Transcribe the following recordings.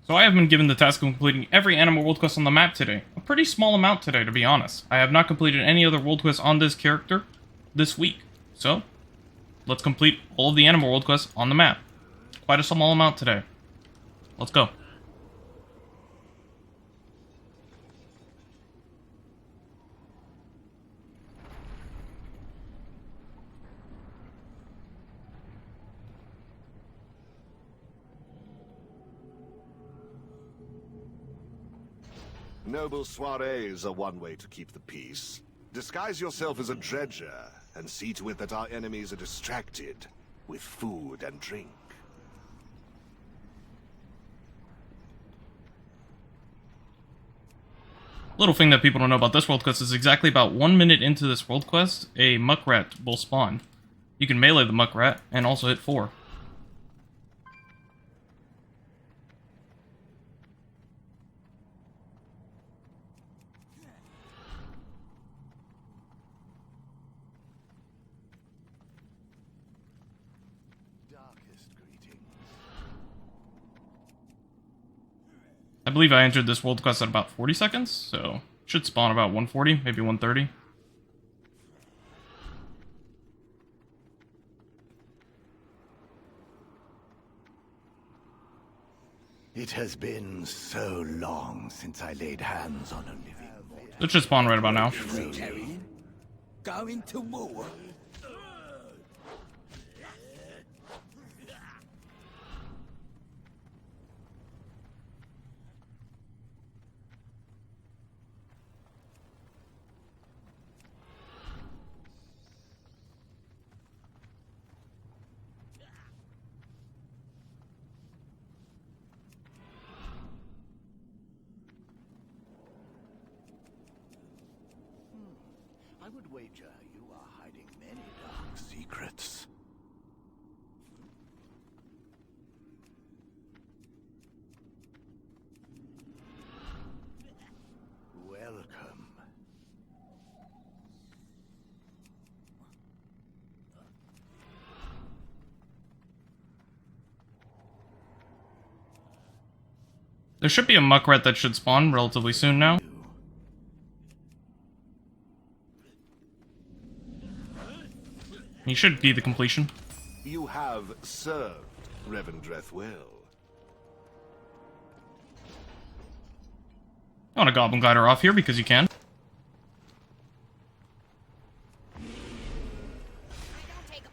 So I have been given the task of completing every Anima world quest on the map today. A pretty small amount today, to be honest. I have not completed any other world quests on this character this week. So, let's complete all of the Anima world quests on the map. Quite a small amount today. Let's go. Noble Soirees are one way to keep the peace. Disguise yourself as a dredger, and see to it that our enemies are distracted with food and drink. Little thing that people don't know about this world quest is exactly about 1 minute into this world quest, a muckrat will spawn. You can melee the muckrat, and also hit 4. I believe I entered this world quest at about 40 seconds, so should spawn about 140, maybe 130. It has been so long since I laid hands on a living mortal. It should spawn right about now. Going to war. I would wager you are hiding many dark secrets. Welcome. There should be a muckrat that should spawn relatively soon now. He should be the completion. You have served Revendreth well. I want a goblin glider off here because you can.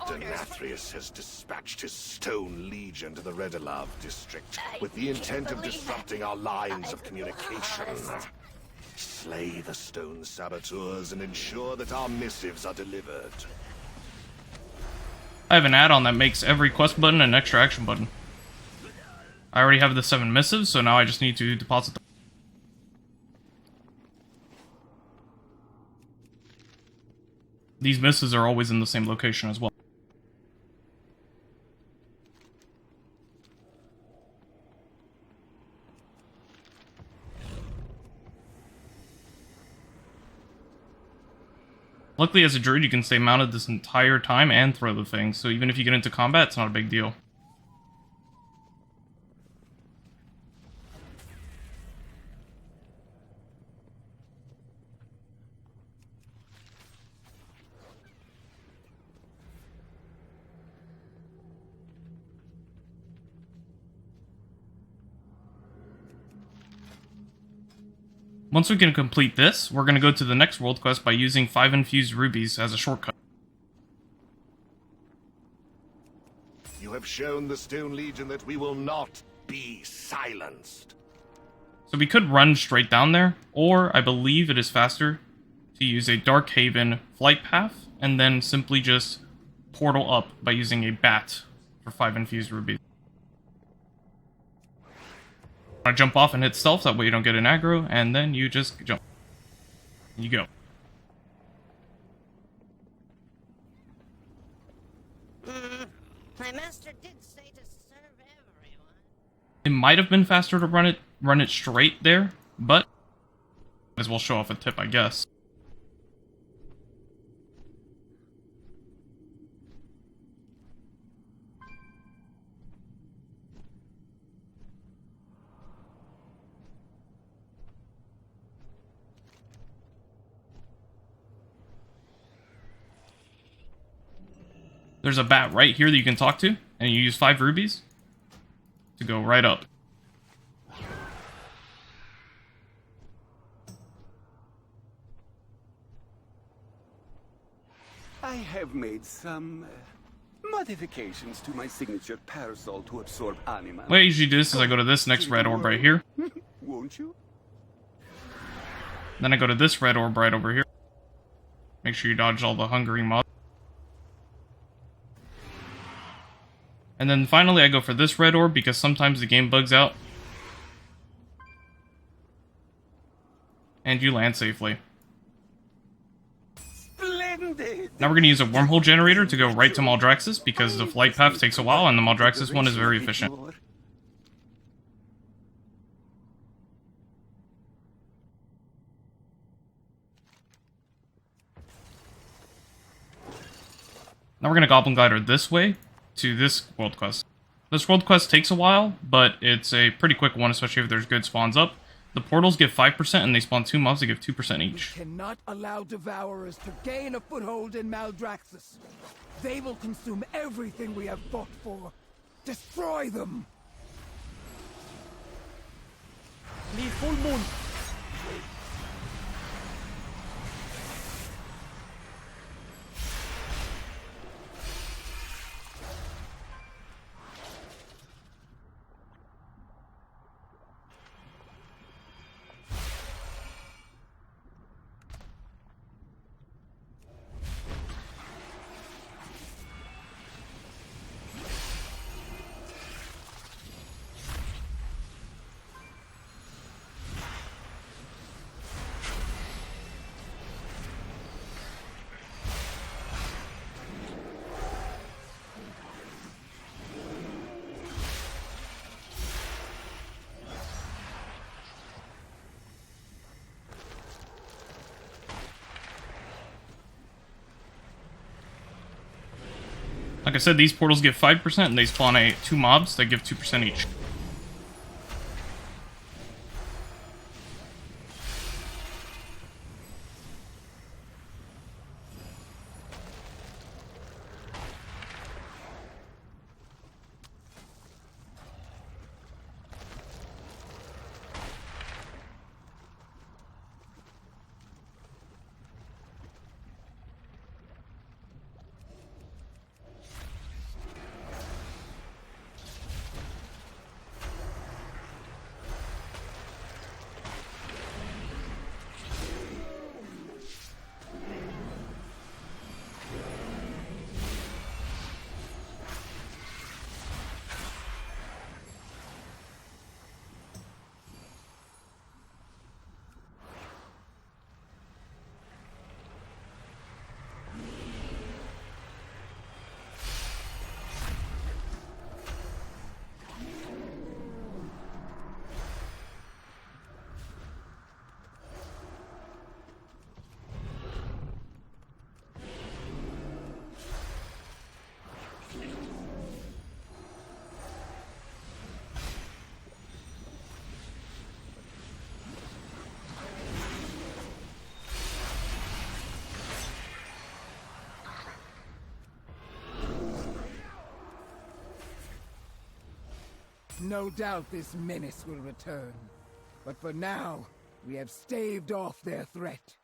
Denathrius has dispatched his Stone Legion to the Redelav district with the intent of disrupting our lines of communication. Slay the stone saboteurs and ensure that our missives are delivered. I have an add-on that makes every quest button an extra action button. I already have the 7 missives, so now I just need to deposit them. These missives are always in the same location as well. Luckily, as a druid, you can stay mounted this entire time and throw the thing, so even if you get into combat, it's not a big deal. Once we can complete this, we're going to go to the next world quest by using 5 infused rubies as a shortcut. You have shown the Stone Legion that we will not be silenced. So we could run straight down there, or I believe it is faster to use a Dark Haven flight path, and then simply just portal up by using a bat for 5 infused rubies. I jump off and hit stealth, that way you don't get an aggro, and then you just jump. You go. My master did say to serve everyone. It might have been faster to run it straight there, but might as well show off a tip, I guess. There's a bat right here that you can talk to, and you use 5 rubies to go right up. I have made some modifications to my signature parasol to absorb anima. The way I usually do this is I go to this next red orb right here. Won't you? Then I go to this red orb right over here. Make sure you dodge all the hungering mobs. And then finally I go for this red orb because sometimes the game bugs out. And you land safely. Splendid! Now we're going to use a wormhole generator to go right to Maldraxis because the flight path takes a while and the Maldraxis one is very efficient. Now we're going to Goblin Glider this way to this world quest. This world quest takes a while, but it's a pretty quick one, especially if there's good spawns up. The portals give 5% and they spawn 2 mobs that give 2% each. We cannot allow devourers to gain a foothold in Maldraxis. They will consume everything we have fought for. Destroy them! Need full moon. Like I said, these portals give 5% and they spawn 2 mobs that give 2% each. No doubt this menace will return. But for now, we have staved off their threat.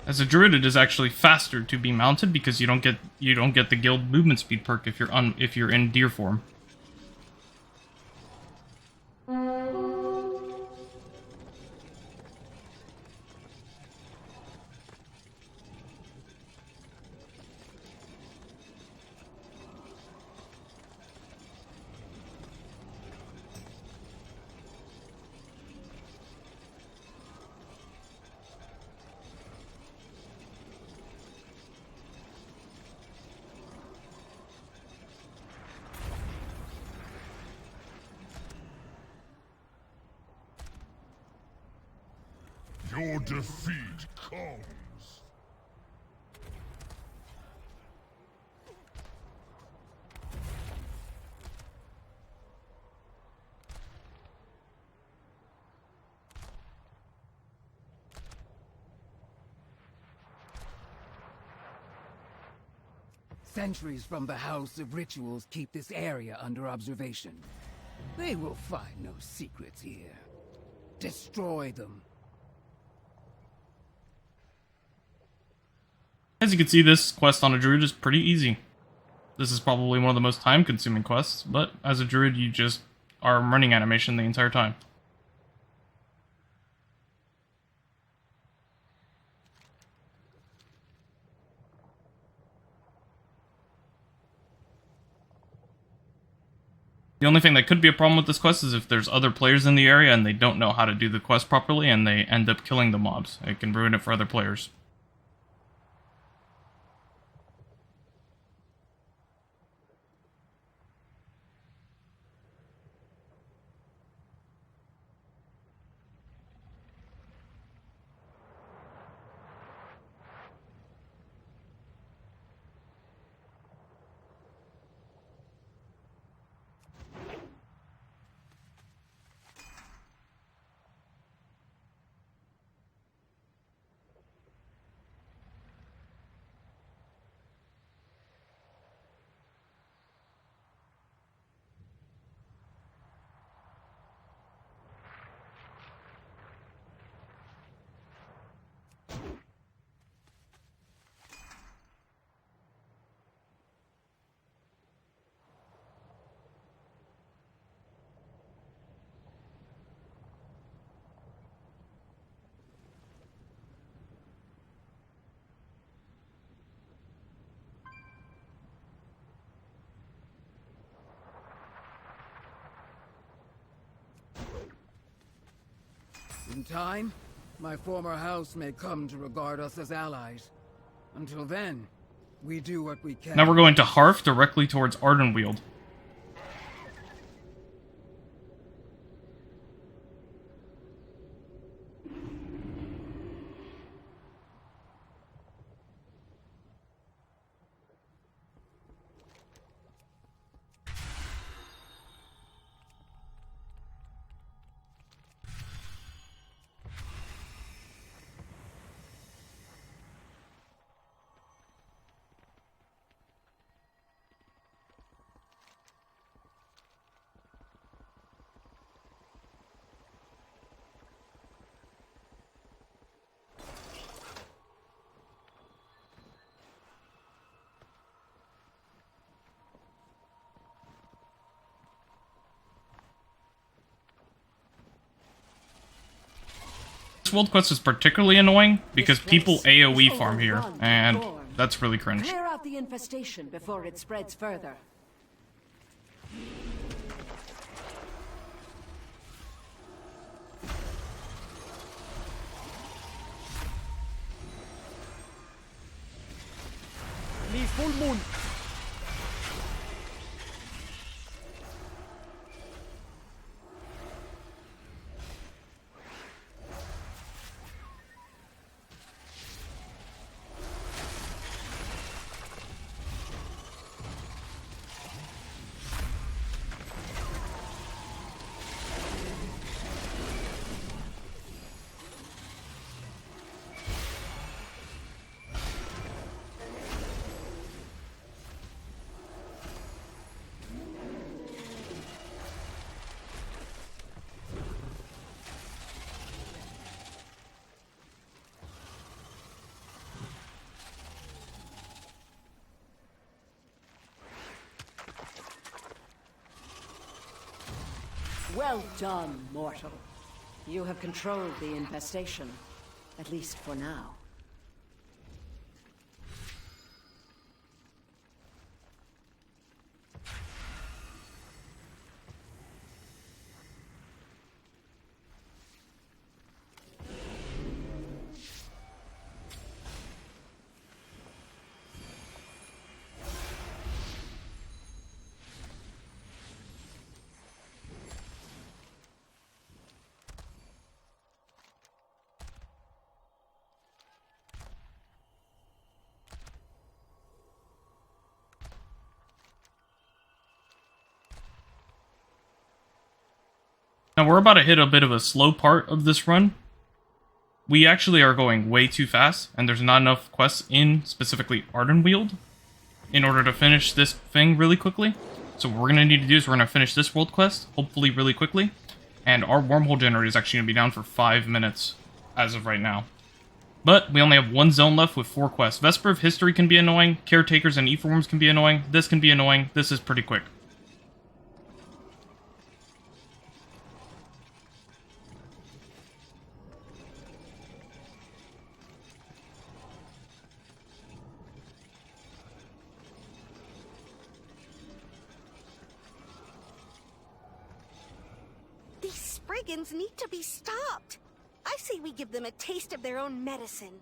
As a druid, it is actually faster to be mounted because you don't get the guild movement speed perk if you're in deer form. Your defeat comes. Sentries from the House of Rituals keep this area under observation. They will find no secrets here. Destroy them. As you can see, this quest on a druid is pretty easy. This is probably one of the most time-consuming quests, but as a druid, you just are running animation the entire time. The only thing that could be a problem with this quest is if there's other players in the area and they don't know how to do the quest properly and they end up killing the mobs. It can ruin it for other players. In time, my former house may come to regard us as allies. Until then, we do what we can. Now we're going to Harf directly towards Ardenweald. This world quest is particularly annoying because people AoE farm here, and that's really cringe. Clear out the infestation before it spreads further. Full moon. Well done, mortal. You have controlled the infestation, at least for now. Now we're about to hit a bit of a slow part of this run. We actually are going way too fast, and there's not enough quests in specifically Ardenweald. in order to finish this thing really quickly. So what we're going to need to do is we're going to finish this world quest, hopefully really quickly. And our wormhole generator is actually going to be down for 5 minutes as of right now. But we only have 1 zone left with 4 quests. Vesper of History can be annoying, Caretakers and Eforms can be annoying, this can be annoying, this is pretty quick. These Spriggans need to be stopped. I say we give them a taste of their own medicine.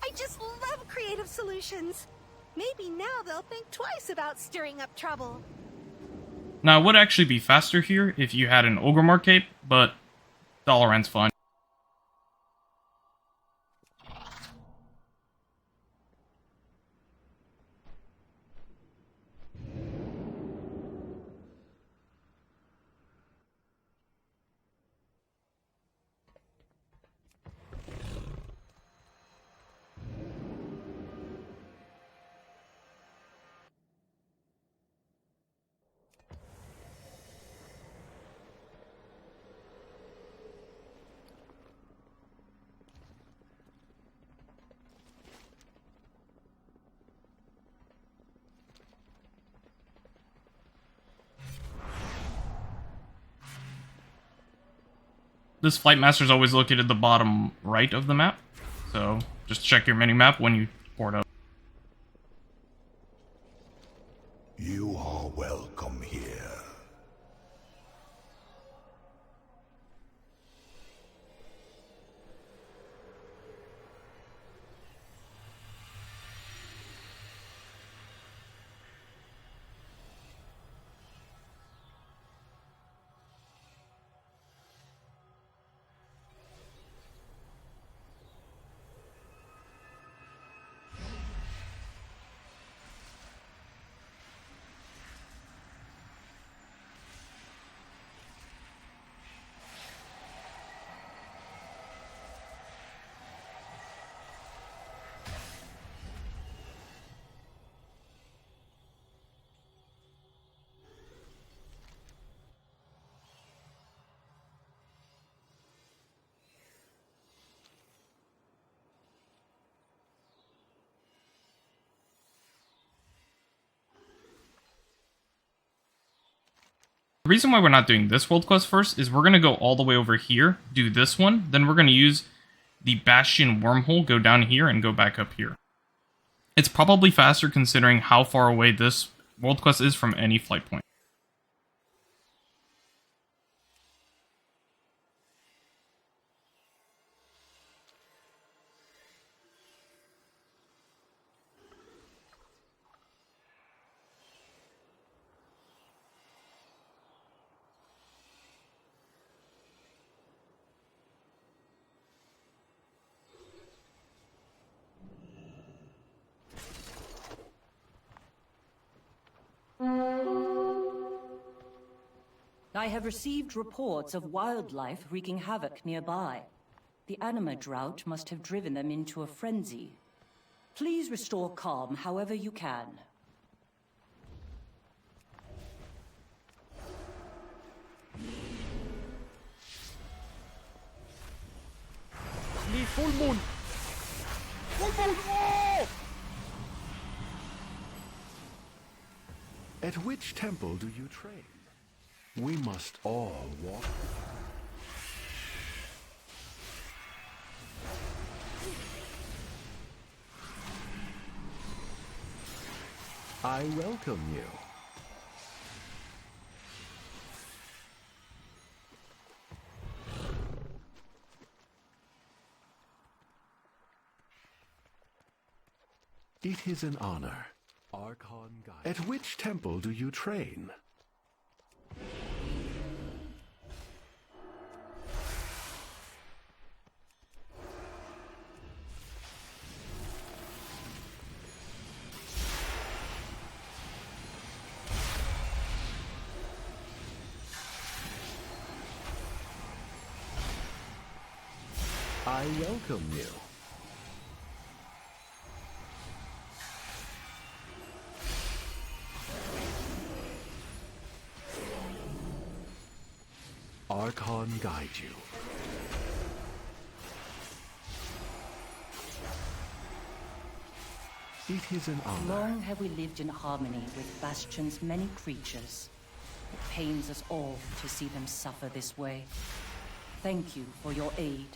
I just love creative solutions. Maybe now they'll think twice about stirring up trouble. Now, it would actually be faster here if you had an Ogrimmar cape, but Dalaran's fine. This Flight Master is always located at the bottom right of the map, so just check your mini-map when you port up. You are welcome here. The reason why we're not doing this world quest first is we're going to go all the way over here, do this one, then we're going to use the Bastion wormhole, go down here, and go back up here. It's probably faster considering how far away this world quest is from any flight point. I have received reports of wildlife wreaking havoc nearby. The anima drought must have driven them into a frenzy. Please restore calm however you can. Need full moon! Full moon! Oh! At which temple do you train? We must all walk. I welcome you. It is an honor. Archon Guide. At which temple do you train? I welcome you. Archon guide you. It is an honor. Long have we lived in harmony with Bastion's many creatures. It pains us all to see them suffer this way. Thank you for your aid.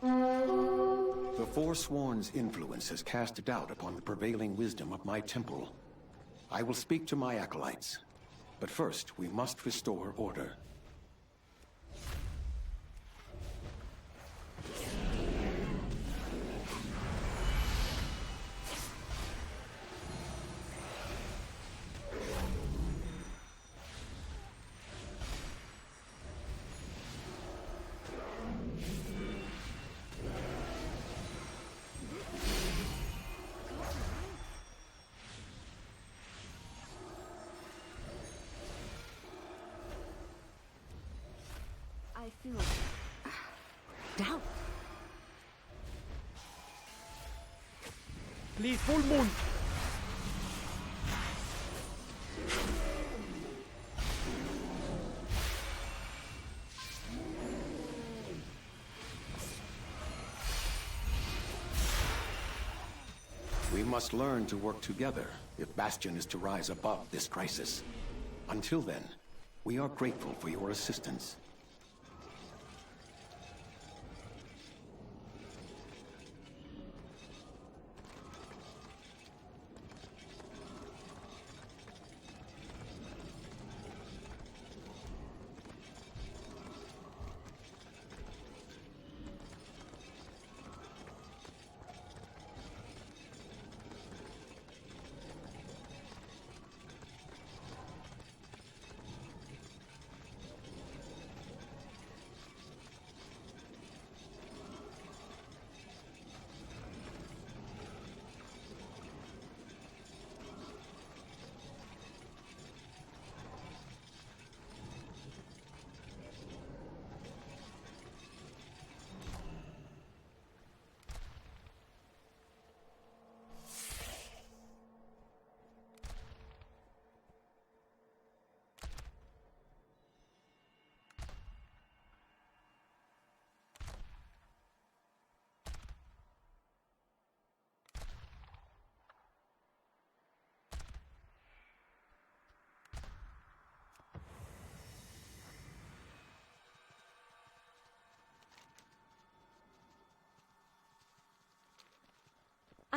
The Forsworn's influence has cast doubt upon the prevailing wisdom of my temple. I will speak to my acolytes, but first we must restore order. I feel doubt. Please, full moon! We must learn to work together if Bastion is to rise above this crisis. Until then, we are grateful for your assistance.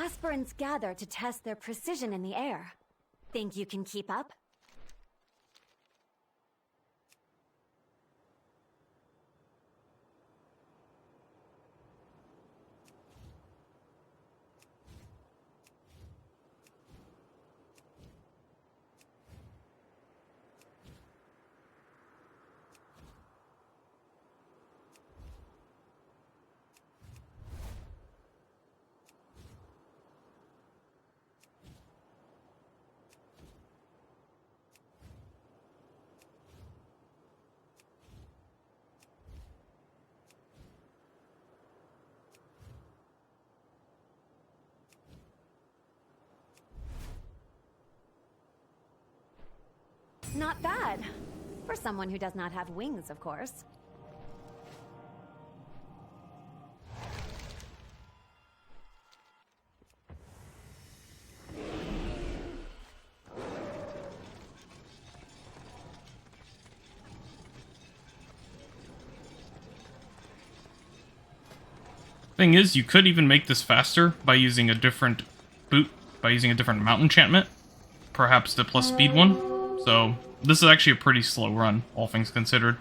Aspirants gather to test their precision in the air. Think you can keep up? Not bad. For someone who does not have wings, of course. Thing is, you could even make this faster by using a different boot, by using a different mount enchantment. Perhaps the plus speed one. So, this is actually a pretty slow run, all things considered.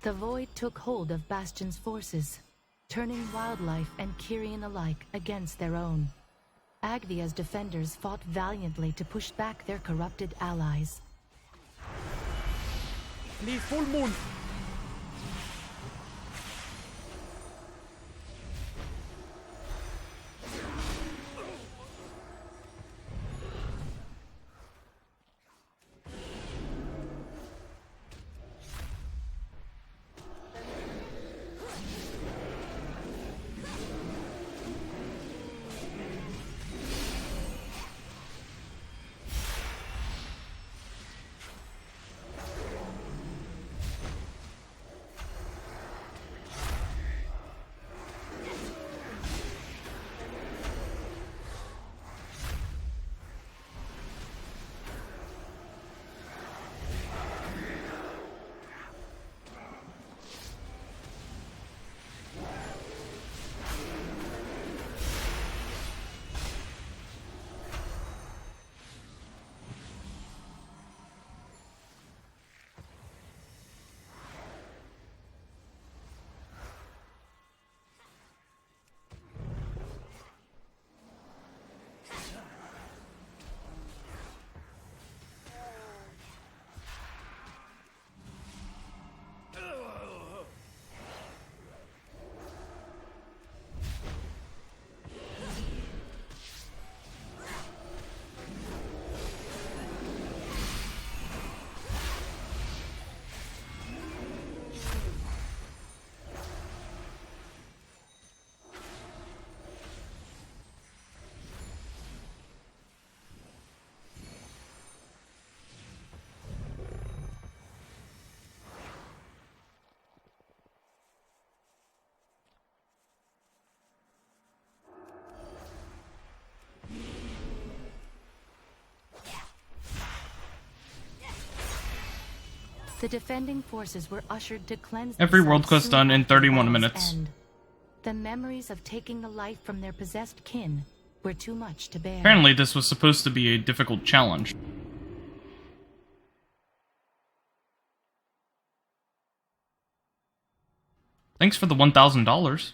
The void took hold of Bastion's forces, turning wildlife and Kyrian alike against their own. Agvia's defenders fought valiantly to push back their corrupted allies. Please, full moon! The defending forces were ushered to cleanse Every world themselves quest done in soon after 31 battle's minutes. end. The memories of taking a life from their possessed kin were too much to bear. Apparently this was supposed to be a difficult challenge. Thanks for the $1,000.